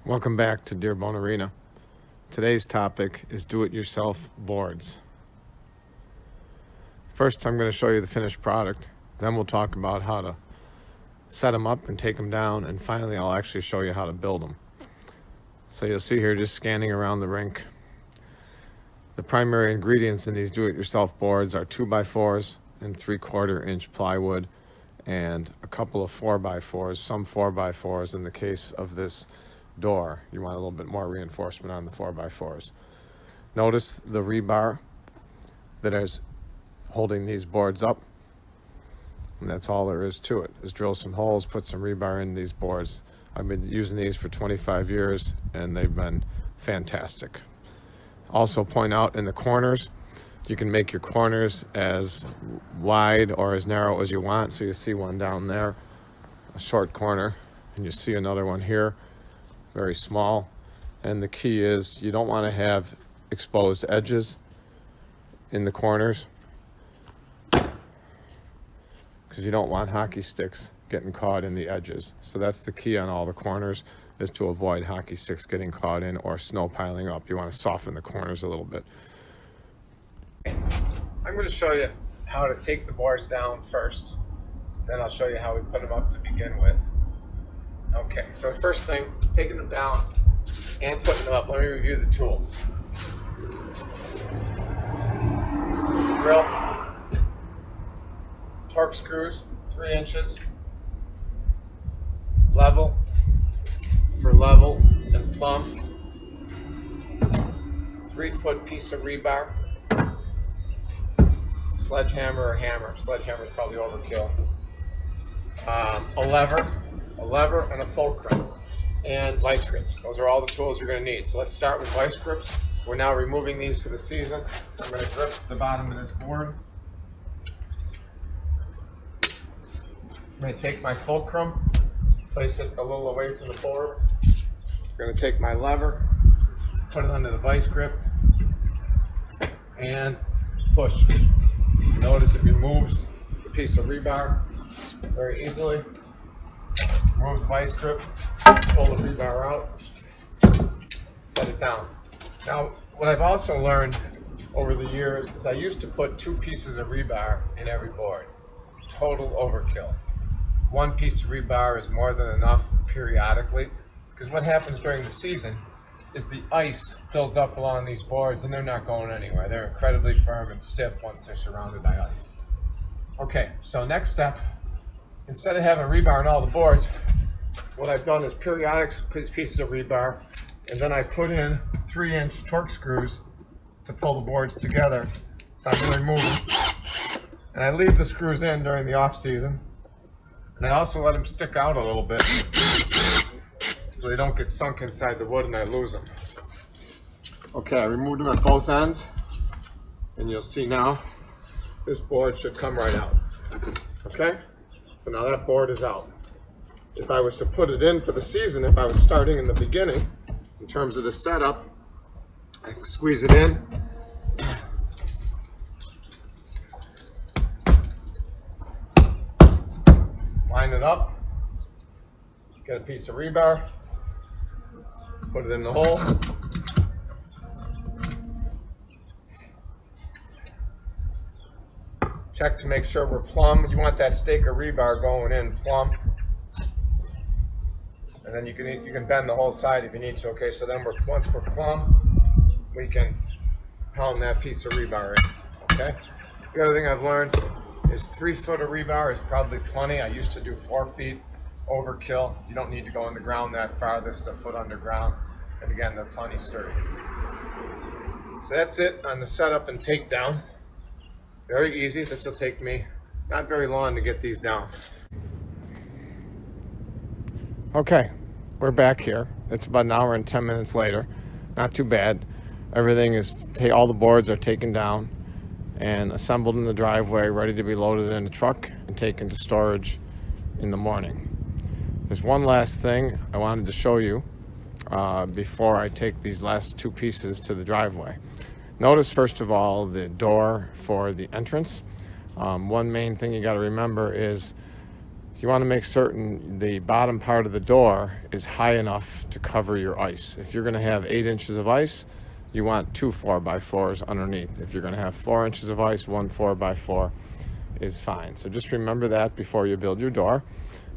Welcome back to Dearborn Arena. Today's topic is do-it-yourself boards. First, I'm going to show you the finished product. Then we'll talk about how to set them up and take them down. And finally, I'll actually show you how to build them. So you'll see here just scanning around the rink. The primary ingredients in these do-it-yourself boards are 2x4s and 3/4 inch plywood and a couple of 4x4s, some 4x4s. In the case of this door, you want a little bit more reinforcement on the 4x4s. Notice the rebar that is holding these boards up, and that's all there is to it, is drill some holes, put some rebar in these boards. I've been using these for 25 years and they've been fantastic. Also point out in the corners, you can make your corners as wide or as narrow as you want. So you see one down there, a short corner, and you see another one here, very small. And the key is you don't want to have exposed edges in the corners because you don't want hockey sticks getting caught in the edges. So that's the key on all the corners, is to avoid hockey sticks getting caught in or snow piling up. You want to soften the corners a little bit. I'm going to show you how to take the boards down first. Then I'll show you how we put them up to begin with. Okay, so first thing, taking them down and putting them up. Let me review the tools. Drill, torque screws, 3 inches, level for level and plumb, 3-foot piece of rebar, sledgehammer or hammer. Sledgehammer is probably overkill. A lever and a fulcrum, and vice grips. Those are all the tools you're going to need. So let's start with vice grips. We're now removing these for the season. I'm going to grip the bottom of this board. I'm going to take my fulcrum, place it a little away from the board. I'm going to take my lever, put it under the vice grip, and push. Notice it removes the piece of rebar very easily. Remove the vice grip, pull the rebar out, set it down. Now, what I've also learned over the years is I used to put 2 pieces of rebar in every board. Total overkill. 1 piece of rebar is more than enough periodically, because what happens during the season is the ice builds up along these boards and they're not going anywhere. They're incredibly firm and stiff once they're surrounded by ice. Okay, so next step, instead of having rebar on all the boards, what I've done is periodic pieces of rebar, and then I put in 3-inch torque screws to pull the boards together. So I'm going to remove them. And I leave the screws in during the off season. And I also let them stick out a little bit so they don't get sunk inside the wood and I lose them. Okay, I removed them at both ends, and you'll see now this board should come right out. Okay, so now that board is out. If I was to put it in for the season, if I was starting in the beginning, in terms of the setup, I can squeeze it in. Line it up. Get a piece of rebar. Put it in the hole. Check to make sure we're plumb. You want that stake of rebar going in plumb. And then you can bend the whole side if you need to. Okay, so then once we're plumb, we can pound that piece of rebar in. Okay. The other thing I've learned is 3 foot of rebar is probably plenty. I used to do 4 feet. Overkill. You don't need to go in the ground that far. This is a foot underground, and again, they're plenty sturdy. So that's it on the setup and takedown. Very easy. This will take me not very long to get these down. Okay, we're back here. It's about an hour and 10 minutes later. Not too bad. Everything is, all the boards are taken down and assembled in the driveway, ready to be loaded in the truck and taken to storage in the morning. There's one last thing I wanted to show you before I take these last 2 pieces to the driveway. Notice, first of all, the door for the entrance. One main thing you got to remember is you want to make certain the bottom part of the door is high enough to cover your ice. If you're going to have 8 inches of ice, you want 2 4x4s underneath. If you're going to have 4 inches of ice, 1 4x4 is fine. So just remember that before you build your door.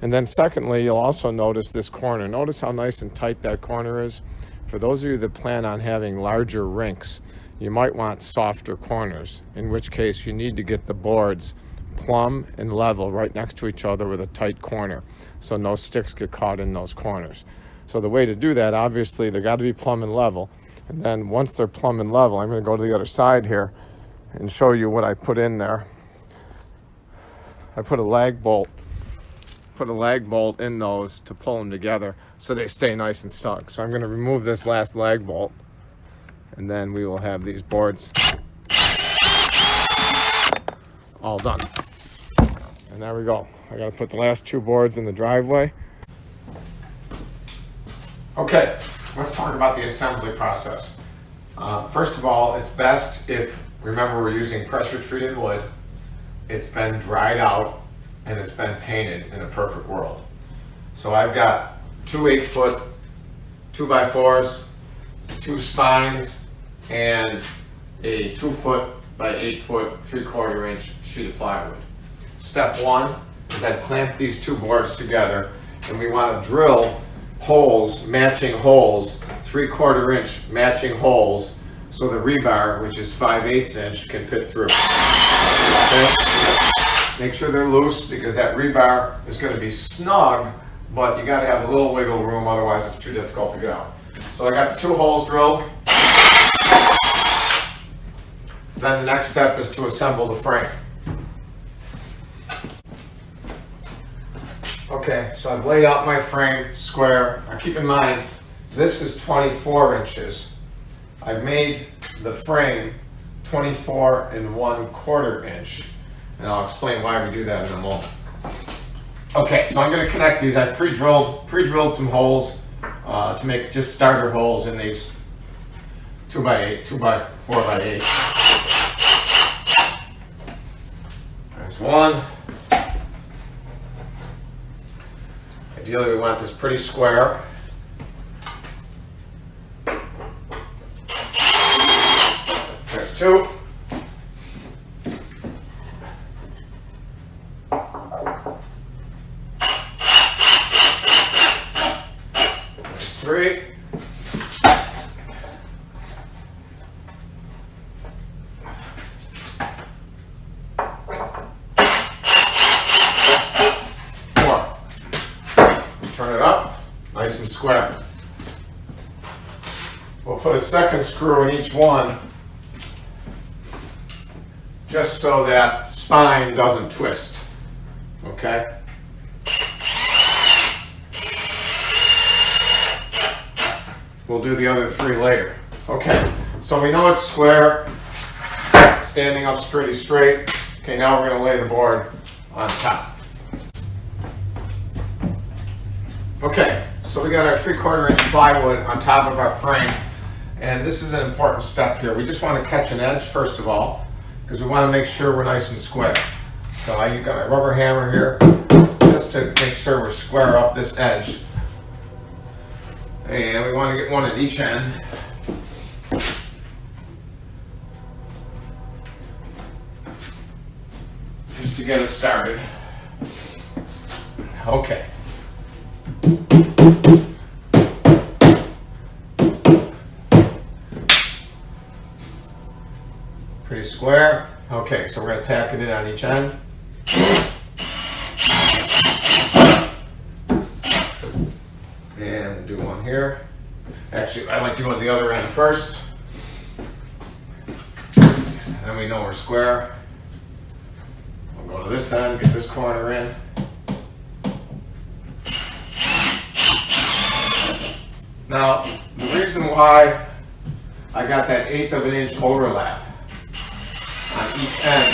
And then secondly, you'll also notice this corner. Notice how nice and tight that corner is. For those of you that plan on having larger rinks, you might want softer corners, in which case you need to get the boards plumb and level right next to each other with a tight corner, so no sticks get caught in those corners. So the way to do that, obviously, they got to be plumb and level. And then once they're plumb and level, I'm going to go to the other side here and show you what I put in there. I put a lag bolt in those to pull them together so they stay nice and stuck. So I'm going to remove this last lag bolt, and then we will have these boards all done. And there we go. I got to put the last 2 boards in the driveway. Okay, let's talk about the assembly process. First of all, it's best if, remember, we're using pressure treated wood, it's been dried out, and it's been painted in a perfect world. So I've got 2 8-foot 2x4s, 2 spines, and a 2-foot by 8-foot 3/4 inch sheet of plywood. Step 1 is I clamp these 2 boards together, and we want to drill holes, matching holes, 3/4 inch matching holes, so the rebar, which is 5/8 inch, can fit through. Okay? Make sure they're loose, because that rebar is going to be snug, but you got to have a little wiggle room, otherwise it's too difficult to get out. So I got the 2 holes drilled. Then the next step is to assemble the frame. Okay, so I've laid out my frame square. Now keep in mind, this is 24 inches. I've made the frame 24 1/4 inch. And I'll explain why we do that in a moment. Okay, so I'm going to connect these. I've pre-drilled some holes to make just starter holes in these 2x8, 2x4x8. There's one. Ideally, we want this pretty square. There's 2. There's 3. Turn it up, nice and square. We'll put a second screw in each one, just so that spine doesn't twist, okay? We'll do the other 3 later. Okay, so we know it's square, standing up pretty straight. Okay, now we're going to lay the board on top. Okay, so we got our 3/4 inch plywood on top of our frame, and this is an important step here. We just want to catch an edge first of all, because we want to make sure we're nice and square. So I've got my rubber hammer here, just to make sure we're square up this edge. And we want to get one at each end. Just to get us started. Okay. Pretty square. Okay, so we're going to tack it in on each end. And do one here. Actually, I like to go to the other end first. Then we know we're square. We'll go to this end, get this corner in. Now, the reason why I got that 1/8 of an inch overlap on each end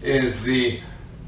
is the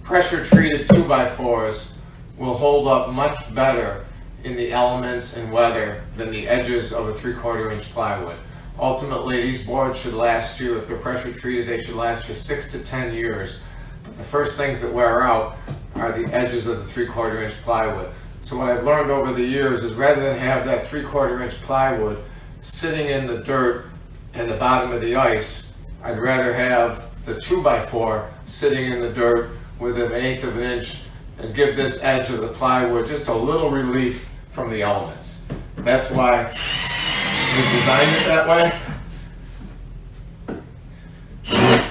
pressure treated 2x4s will hold up much better in the elements and weather than the edges of a 3/4 inch plywood. Ultimately, these boards should last you, if they're pressure treated, they should last you 6 to 10 years. But the first things that wear out are the edges of the 3/4 inch plywood. So what I've learned over the years is rather than have that 3/4 inch plywood sitting in the dirt and the bottom of the ice, I'd rather have the 2x4 sitting in the dirt with an 1/8 of an inch and give this edge of the plywood just a little relief from the elements. That's why we designed it that way.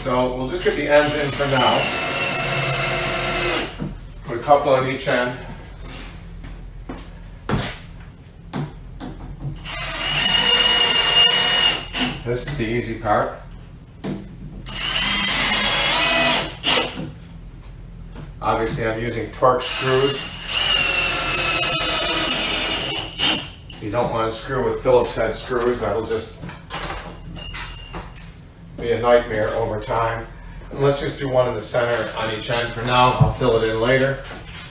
So we'll just get the ends in for now. Put a couple on each end. This is the easy part. Obviously I'm using Torx screws. You don't want to screw with Phillips head screws, that'll just be a nightmare over time. And let's just do one in the center on each end for now. I'll fill it in later.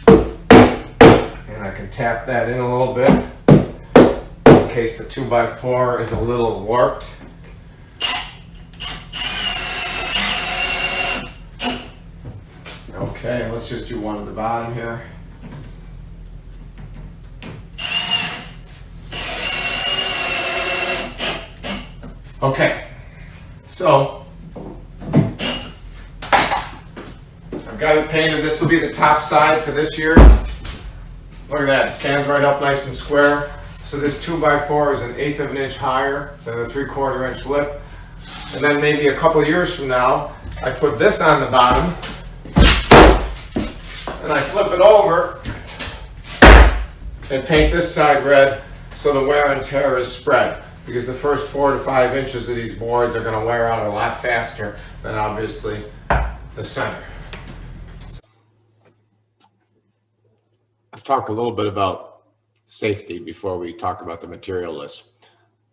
And I can tap that in a little bit in case the 2x4 is a little warped. Okay, let's just do one at the bottom here. Okay, so I've got it painted. This will be the top side for this year. Look at that, it stands right up nice and square. So this 2x4 is an 1/8 of an inch higher than the 3/4 inch lip. And then maybe a couple of years from now, I put this on the bottom and I flip it over and paint this side red so the wear and tear is spread, because the first 4 to 5 inches of these boards are going to wear out a lot faster than obviously the center. Let's talk a little bit about safety before we talk about the material list.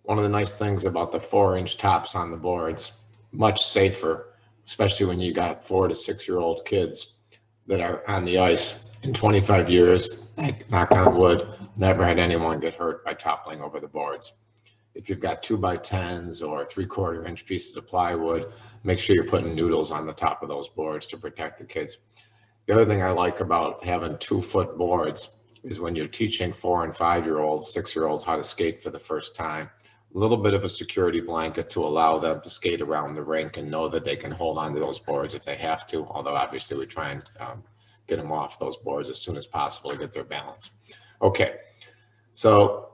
One of the nice things about the 4-inch tops on the boards, much safer, especially when you got 4 to 6-year-old kids that are on the ice. In 25 years, knock on wood, never had anyone get hurt by toppling over the boards. If you've got 2x10s or 3/4 inch pieces of plywood, make sure you're putting noodles on the top of those boards to protect the kids. The other thing I like about having 2-foot boards is when you're teaching 4 and 5-year-olds, 6-year-olds how to skate for the first time, a little bit of a security blanket to allow them to skate around the rink and know that they can hold on to those boards if they have to, although obviously we try and get them off those boards as soon as possible to get their balance. Okay, so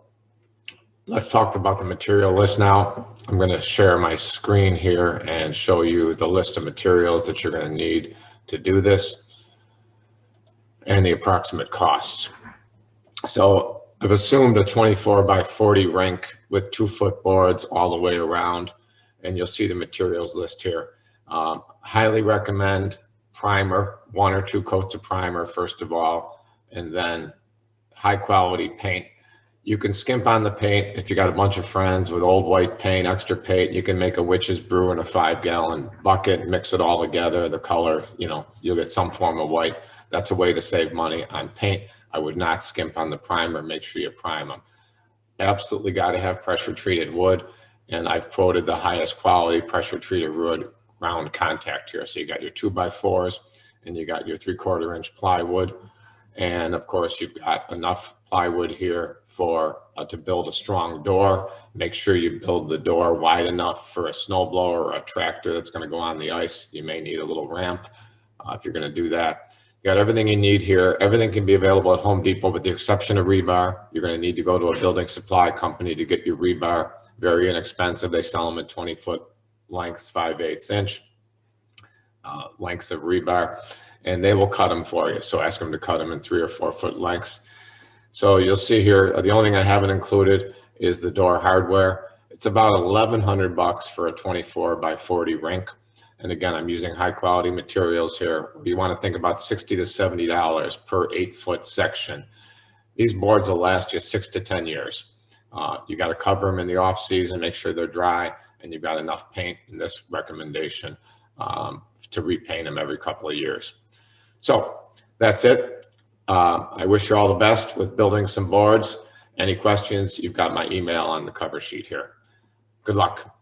let's talk about the material list now. I'm going to share my screen here and show you the list of materials that you're going to need to do this and the approximate costs. So I've assumed a 24x40 rink with 2-foot boards all the way around, and you'll see the materials list here. Highly recommend primer, 1 or 2 coats of primer first of all, and then high quality paint. You can skimp on the paint. If you got a bunch of friends with old white paint, extra paint, you can make a witch's brew in a 5-gallon bucket, mix it all together, the color, you'll get some form of white. That's a way to save money on paint. I would not skimp on the primer. Make sure you prime them. Absolutely got to have pressure treated wood, and I've quoted the highest quality pressure treated wood round contact here. So you got your 2x4s and you got your 3/4 inch plywood, and of course you've got enough plywood here for to build a strong door. Make sure you build the door wide enough for a snowblower or a tractor that's going to go on the ice. You may need a little ramp if you're going to do that. You got everything you need here. Everything can be available at Home Depot with the exception of rebar. You're going to need to go to a building supply company to get your rebar. Very inexpensive. They sell them at 20-foot lengths, 5/8 inch lengths of rebar, and they will cut them for you. So ask them to cut them in 3 or 4 foot lengths. So you'll see here, the only thing I haven't included is the door hardware. It's about $1,100 for a 24x40 rink. And again, I'm using high quality materials here. You want to think about $60 to $70 per 8-foot section. These boards will last you 6 to 10 years. You got to cover them in the off season, make sure they're dry, and you've got enough paint in this recommendation to repaint them every couple of years. So that's it. I wish you all the best with building some boards. Any questions, you've got my email on the cover sheet here. Good luck.